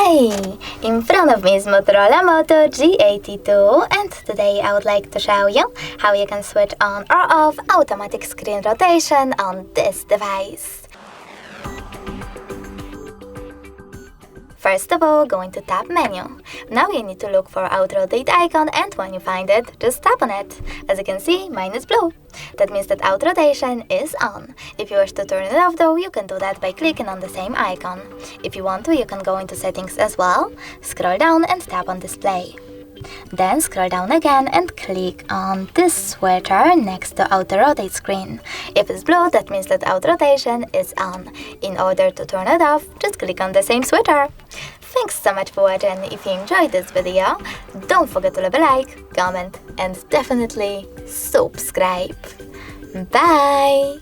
Hi! In front of me is Motorola Moto G82, and today I would like to show you how you can switch on or off automatic screen rotation on this device. First of all, going to tap menu. Now you need to look for auto rotate icon, and when you find it, just tap on it. As you can see, mine is blue. That means that auto rotation is on. If you wish to turn it off though, you can do that by clicking on the same icon. If you want to, you can go into settings as well, scroll down and tap on display. Then scroll down again and click on this switcher next to auto rotate screen. If it's blue, that means that auto rotation is on. In order to turn it off, just click on the same switcher. Thanks so much for watching. If you enjoyed this video, don't forget to leave a like, comment and definitely subscribe. Bye!